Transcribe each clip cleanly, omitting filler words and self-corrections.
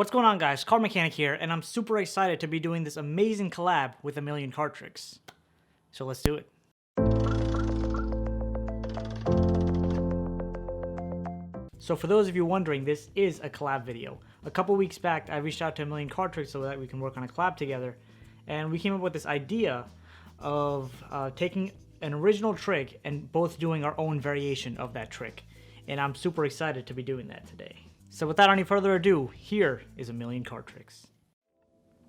What's going on, guys? CardMechanic here, and I'm super excited to be doing this amazing collab with A Million Card Tricks. So let's do it. So for those of you wondering, this is a collab video. A couple weeks back, I reached out to A Million Card Tricks so that we can work on a collab together, and we came up with this idea of taking an original trick and both doing our own variation of that trick. And I'm super excited to be doing that today. So without any further ado, here is A Million Card Tricks.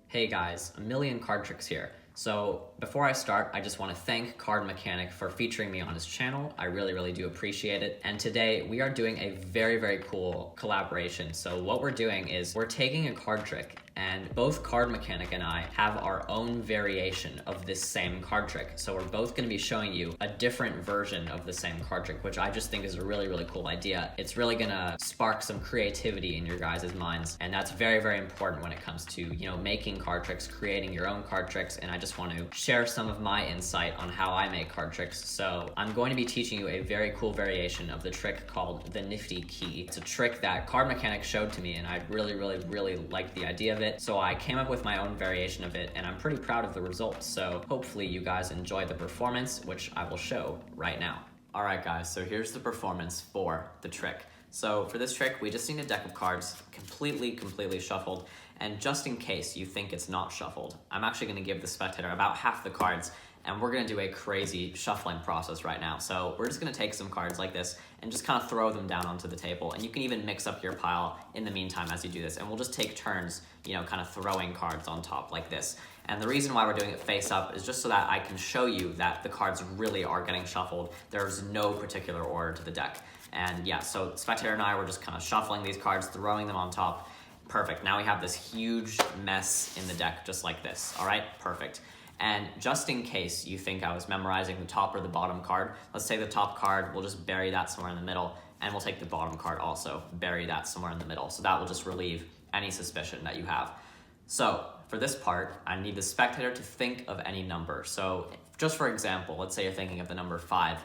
Hey guys, A Million Card Tricks here. So before I start, I just want to thank CardMechanic for featuring me on his channel. I really do appreciate it. And today we are doing a very cool collaboration. So what we're doing is we're taking a card trick, and both CardMechanic and I have our own variation of this same card trick. So we're both going to be showing you a different version of the same card trick, which I just think is a really cool idea. It's really going to spark some creativity in your guys' minds, and that's very important when it comes to, you know, making card tricks, creating your own card tricks. And I just want to share some of my insight on how I make card tricks. So I'm going to be teaching you a very cool variation of the trick called the NIFTY key. It's a trick that CardMechanic showed to me, and I really liked the idea of it. So I came up with my own variation of it, and I'm pretty proud of the results. So hopefully you guys enjoy the performance, which I will show right now. All right guys, so here's the performance for the trick. So for this trick, we just need a deck of cards completely shuffled. And just in case you think it's not shuffled, I'm actually gonna give the spectator about half the cards, and we're gonna do a crazy shuffling process right now. So we're just gonna take some cards like this and just kind of throw them down onto the table. And you can even mix up your pile in the meantime as you do this. And we'll just take turns, you know, kind of throwing cards on top like this. And the reason why we're doing it face up is just so that I can show you that the cards really are getting shuffled. There's no particular order to the deck. And yeah, so Spectator and I were just kind of shuffling these cards, throwing them on top. Perfect. Now we have this huge mess in the deck, just like this. All right, perfect. And just in case you think I was memorizing the top or the bottom card, let's say the top card, we'll just bury that somewhere in the middle, and we'll take the bottom card also, bury that somewhere in the middle. So that will just relieve any suspicion that you have. So for this part, I need the spectator to think of any number. So just for example, let's say you're thinking of the number 5.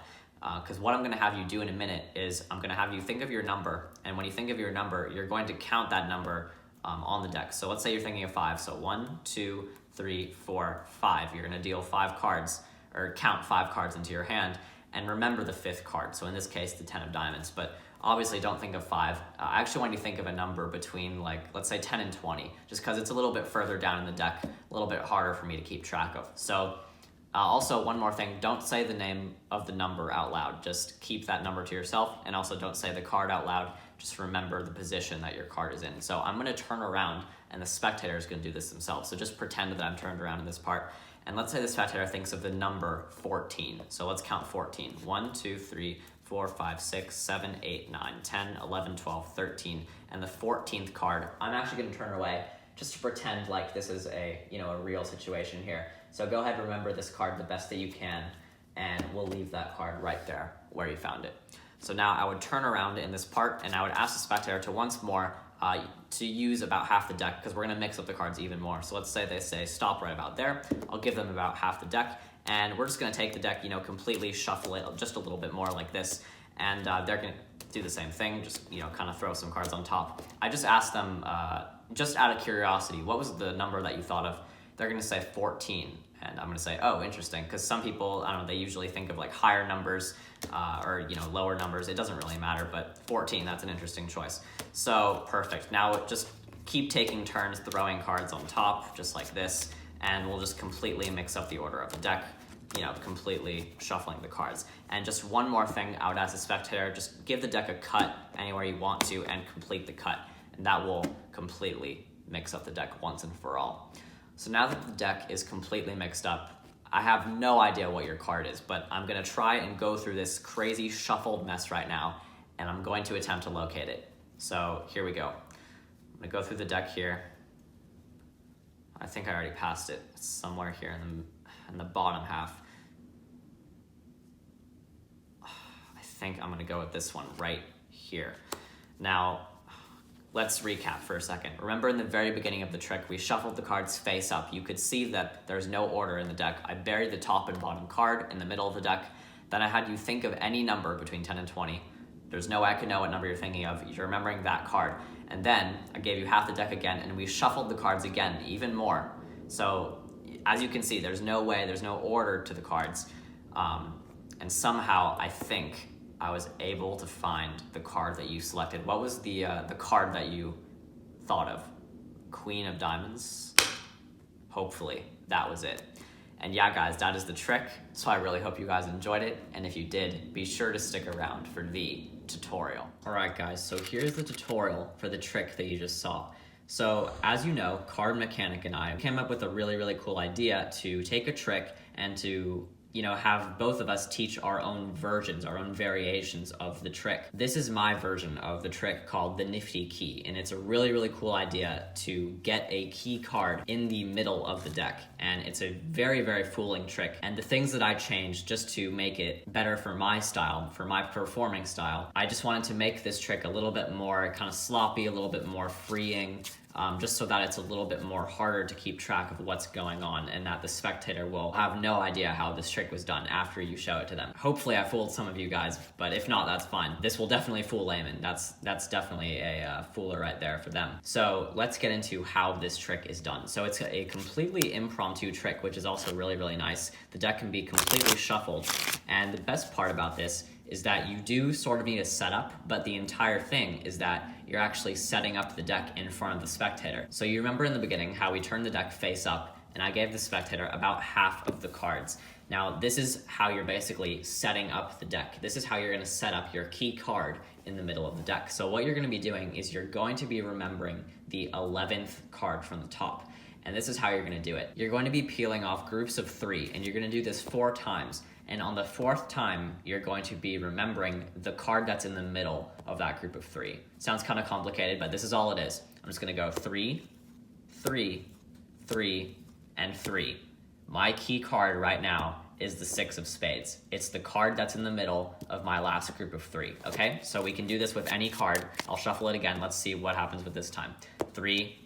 Because what I'm going to have you do in a minute is I'm going to have you think of your number, and when you think of your number, you're going to count that number on the deck. So let's say you're thinking of 5. So 1, 2, 3, 4, 5. You're going to deal 5 cards, or count 5 cards into your hand, and remember the 5th card. So in this case, the 10 of diamonds. But obviously don't think of 5. I actually want you to think of a number between, like, let's say 10 and 20, just because it's a little bit further down in the deck, a little bit harder for me to keep track of. So also, one more thing, don't say the name of the number out loud. Just keep that number to yourself, and also don't say the card out loud. Just remember the position that your card is in. So I'm going to turn around, and the spectator is going to do this themselves. So just pretend that I'm turned around in this part. And let's say the spectator thinks of the number 14. So let's count 14. 1, 2, 3, 4, 5, 6, 7, 8, 9, 10, 11, 12, 13. And the 14th card, I'm actually going to turn away just to pretend like this is a real situation here. So go ahead and remember this card the best that you can, and we'll leave that card right there where you found it. So now I would turn around in this part, and I would ask the spectator to once more to use about half the deck, because we're going to mix up the cards even more. So let's say they say stop right about there. I'll give them about half the deck, and we're just going to take the deck, completely shuffle it just a little bit more like this, and they're going to do the same thing, just kind of throw some cards on top. I just asked them, just out of curiosity, what was the number that you thought of? They're going to say 14. And I'm going to say, oh, interesting, because some people, I don't know, they usually think of like higher numbers or, lower numbers. It doesn't really matter, but 14, that's an interesting choice. So perfect. Now just keep taking turns throwing cards on top, just like this, and we'll just completely mix up the order of the deck, completely shuffling the cards. And just one more thing, I would ask the spectator, just give the deck a cut anywhere you want to and complete the cut. And that will completely mix up the deck once and for all. So now that the deck is completely mixed up, I have no idea what your card is, but I'm going to try and go through this crazy shuffled mess right now, and I'm going to attempt to locate it. So here we go. I'm going to go through the deck here. I think I already passed it. It's somewhere here in the bottom half. I think I'm going to go with this one right here. Now, let's recap for a second. Remember in the very beginning of the trick, we shuffled the cards face up. You could see that there's no order in the deck. I buried the top and bottom card in the middle of the deck. Then I had you think of any number between 10 and 20. There's no way I could know what number you're thinking of. You're remembering that card. And then I gave you half the deck again, and we shuffled the cards again, even more. So as you can see, there's no way, there's no order to the cards. And somehow I think I was able to find the card that you selected. What was the card that you thought of? Queen of Diamonds? Hopefully, that was it. And yeah, guys, that is the trick. So I really hope you guys enjoyed it. And if you did, be sure to stick around for the tutorial. All right, guys, so here's the tutorial for the trick that you just saw. So as you know, CardMechanic and I came up with a really, really cool idea to take a trick and to have both of us teach our own versions, our own variations of the trick. This is my version of the trick called the NIFTY key, and it's a really, really cool idea to get a key card in the middle of the deck, and it's a very, very fooling trick. And the things that I changed just to make it better for my style, for my performing style, I just wanted to make this trick a little bit more kind of sloppy, a little bit more freeing, just so that it's a little bit more harder to keep track of what's going on and that the spectator will have no idea how this trick was done after you show it to them. Hopefully I fooled some of you guys, but if not, that's fine. This will definitely fool laymen. That's definitely a fooler right there for them. So let's get into how this trick is done. So it's a completely impromptu trick, which is also really, really nice. The deck can be completely shuffled, and the best part about this is that you do sort of need a setup, but the entire thing is that you're actually setting up the deck in front of the spectator. So you remember in the beginning how we turned the deck face up and I gave the spectator about half of the cards. Now this is how you're basically setting up the deck. This is how you're gonna set up your key card in the middle of the deck. So what you're gonna be doing is you're going to be remembering the 11th card from the top. And this is how you're gonna do it. You're going to be peeling off groups of 3, and you're gonna do this 4 times. And on the 4th time, you're going to be remembering the card that's in the middle of that group of 3. Sounds kind of complicated, but this is all it is. I'm just gonna go 3, 3, 3, and 3. My key card right now is the 6 of spades. It's the card that's in the middle of my last group of 3, okay? So we can do this with any card. I'll shuffle it again. Let's see what happens with this time. 3,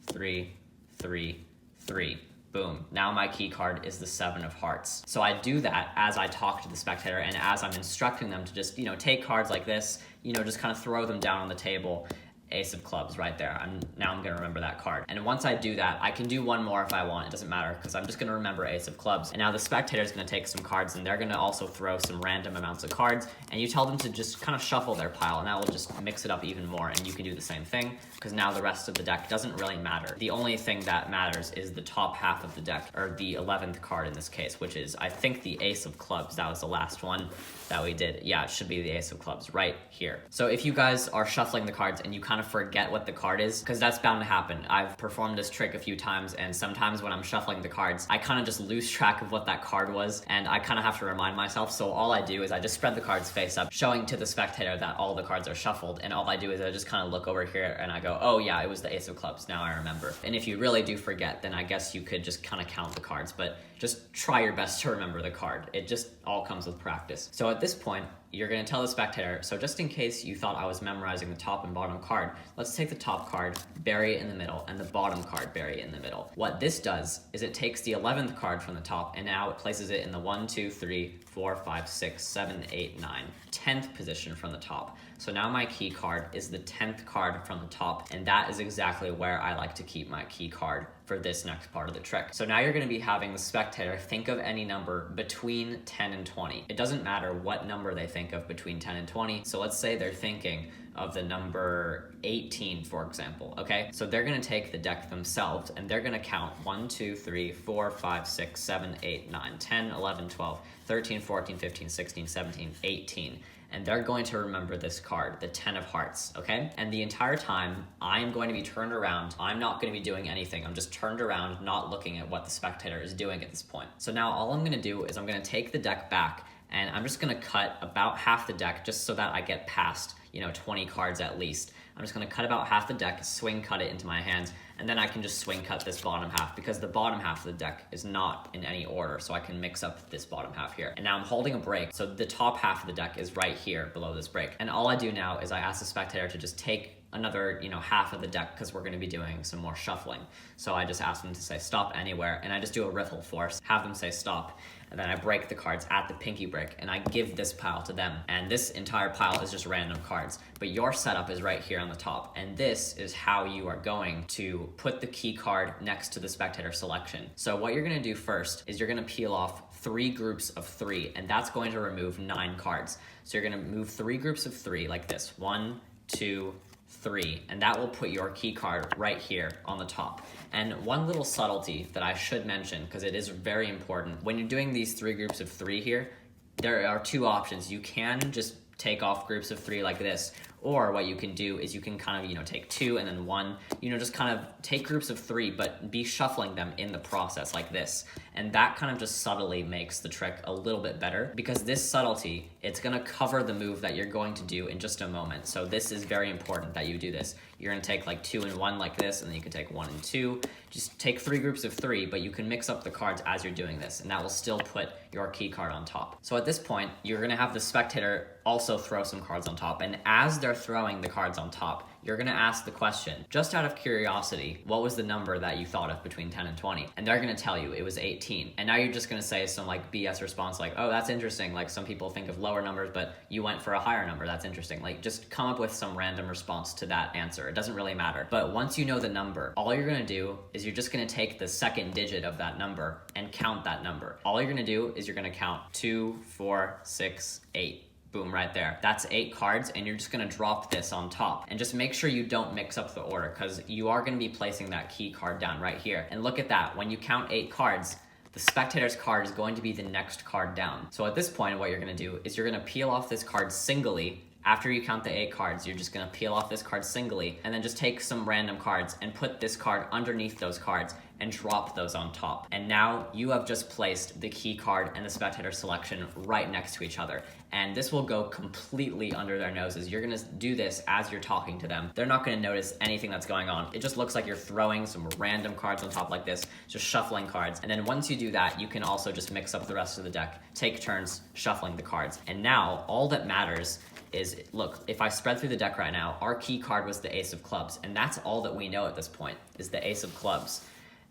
3, 3, 3. Boom. Now my key card is the 7 of hearts. So I do that as I talk to the spectator and as I'm instructing them to just, take cards like this, just kind of throw them down on the table. Ace of clubs right there. Now I'm gonna remember that card. And once I do that, I can do one more if I want. It doesn't matter because I'm just gonna remember ace of clubs. And now the spectator is gonna take some cards and they're gonna also throw some random amounts of cards. And you tell them to just kind of shuffle their pile and that will just mix it up even more. And you can do the same thing because now the rest of the deck doesn't really matter. The only thing that matters is the top half of the deck, or the 11th card in this case, which is, I think, the ace of clubs. That was the last one that we did. Yeah, it should be the ace of clubs right here. So if you guys are shuffling the cards and you kind of forget what the card is, because that's bound to happen. I've performed this trick a few times, and sometimes when I'm shuffling the cards, I kind of just lose track of what that card was, and I kind of have to remind myself. So all I do is I just spread the cards face up, showing to the spectator that all the cards are shuffled, and all I do is I just kind of look over here and I go, oh yeah, it was the ace of clubs, now I remember. And if you really do forget, then I guess you could just kind of count the cards, but just try your best to remember the card. It just all comes with practice. So at this point, you're gonna tell the spectator, so just in case you thought I was memorizing the top and bottom card, let's take the top card, bury it in the middle, and the bottom card, bury it in the middle. What this does is it takes the 11th card from the top, and now it places it in the 1, 2, 3, 4, 5, 6, 7, 8, 9, 10th position from the top. So now my key card is the 10th card from the top, and that is exactly where I like to keep my key card for this next part of the trick. So now you're gonna be having the spectator think of any number between 10 and 20. It doesn't matter what number they think of between 10 and 20. So let's say they're thinking of the number 18, for example, okay? So they're gonna take the deck themselves and they're gonna count 1, 2, 3, 4, 5, 6, 7, 8, 9, 10, 11, 12, 13, 14, 15, 16, 17, 18. And they're going to remember this card, the 10 of hearts, okay? And the entire time, I am going to be turned around. I'm not gonna be doing anything. I'm just turned around, not looking at what the spectator is doing at this point. So now all I'm gonna do is I'm gonna take the deck back and I'm just gonna cut about half the deck just so that I get past, 20 cards at least. I'm just gonna cut about half the deck, swing cut it into my hands, and then I can just swing cut this bottom half because the bottom half of the deck is not in any order, so I can mix up this bottom half here. And now I'm holding a break, so the top half of the deck is right here below this break. And all I do now is I ask the spectator to just take another, half of the deck because we're going to be doing some more shuffling. So I just ask them to say stop anywhere, and I just do a riffle force, have them say stop, and then I break the cards at the pinky break, and I give this pile to them. And this entire pile is just random cards. But your setup is right here on the top, and this is how you are going to put the key card next to the spectator selection. So what you're gonna do first is you're gonna peel off 3 groups of 3, and that's going to remove 9 cards. So you're gonna move 3 groups of 3 like this, 1, 2, 3, and that will put your key card right here on the top. And one little subtlety that I should mention, because it is very important, when you're doing these 3 groups of 3 here, there are 2 options. You can just take off groups of 3 like this, or what you can do is you can kind of, take 2 and then 1, just kind of take groups of 3, but be shuffling them in the process like this. And that kind of just subtly makes the trick a little bit better, because this subtlety, it's gonna cover the move that you're going to do in just a moment. So this is very important that you do this. You're gonna take like 2 and 1 like this, and then you can take 1 and 2. Just take 3 groups of 3, but you can mix up the cards as you're doing this, and that will still put your key card on top. So at this point, you're gonna have the spectator also throw some cards on top, and as they're throwing the cards on top, you're gonna ask the question, just out of curiosity, what was the number that you thought of between 10 and 20? And they're gonna tell you it was 18. And now you're just gonna say some like BS response like, oh, that's interesting. Like some people think of lower numbers, but you went for a higher number. That's interesting. Like just come up with some random response to that answer. It doesn't really matter. But once you know the number, all you're gonna do is you're just gonna take the second digit of that number and count that number. All you're gonna do is you're gonna count 2, 4, 6, 8. Boom, right there. That's 8 cards, and you're just gonna drop this on top. And just make sure you don't mix up the order, because you are gonna be placing that key card down right here. And look at that, when you count 8 cards, the spectator's card is going to be the next card down. So at this point, what you're gonna do is you're gonna peel off this card singly. After you count the 8 cards, you're just gonna peel off this card singly, and then just take some random cards and put this card underneath those cards and drop those on top. And now you have just placed the key card and the spectator selection right next to each other. And this will go completely under their noses. You're gonna do this as you're talking to them. They're not gonna notice anything that's going on. It just looks like you're throwing some random cards on top like this, just shuffling cards. And then once you do that, you can also just mix up the rest of the deck, take turns shuffling the cards. And now all that matters is, look, if I spread through the deck right now, our key card was the Ace of Clubs, and that's all that we know at this point, is the Ace of Clubs.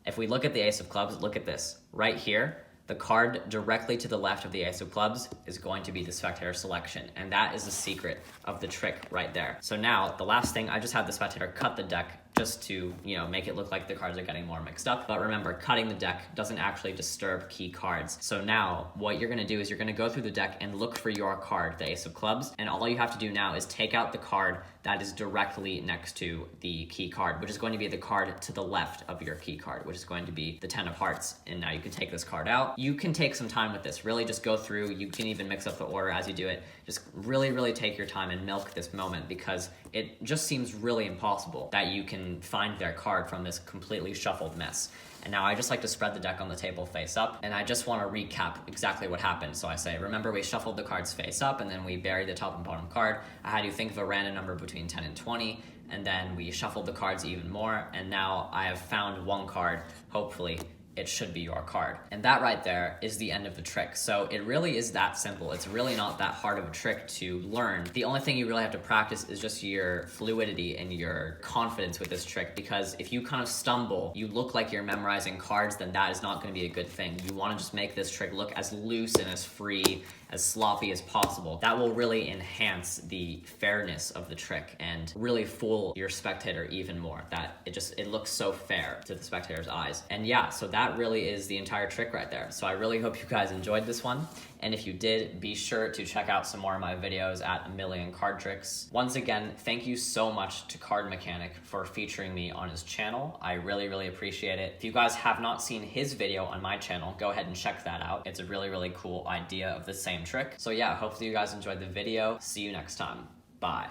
If we look at the Ace of Clubs, look at this. Right here, the card directly to the left of the Ace of Clubs is going to be the spectator selection, and that is the secret of the trick right there. So now, the last thing, I just had the spectator cut the deck just to, make it look like the cards are getting more mixed up. But remember, cutting the deck doesn't actually disturb key cards. So now, what you're gonna do is you're gonna go through the deck and look for your card, the Ace of Clubs, and all you have to do now is take out the card that is directly next to the key card, which is going to be the card to the left of your key card, which is going to be the 10 of Hearts. And now you can take this card out. You can take some time with this, really just go through. You can even mix up the order as you do it. Just really, really take your time and milk this moment, because it just seems really impossible that you can find their card from this completely shuffled mess. And now I just like to spread the deck on the table face up, and I just want to recap exactly what happened. So I say, remember, we shuffled the cards face up, and then we buried the top and bottom card. I had you think of a random number between 10 and 20, and then we shuffled the cards even more, and now I have found one card, hopefully, it should be your card. And that right there is the end of the trick. So it really is that simple. It's really not that hard of a trick to learn. The only thing you really have to practice is just your fluidity and your confidence with this trick, because if you kind of stumble, you look like you're memorizing cards, then that is not going to be a good thing. You want to just make this trick look as loose and as free, as sloppy as possible. That will really enhance the fairness of the trick and really fool your spectator even more, that it looks so fair to the spectator's eyes. And yeah, so that really is the entire trick right there. So I really hope you guys enjoyed this one. And if you did, be sure to check out some more of my videos at A Million Card Tricks. Once again, thank you so much to CardMechanic for featuring me on his channel. I really, really appreciate it. If you guys have not seen his video on my channel, go ahead and check that out. It's a really, really cool idea of the same trick. So yeah, hopefully you guys enjoyed the video. See you next time. Bye.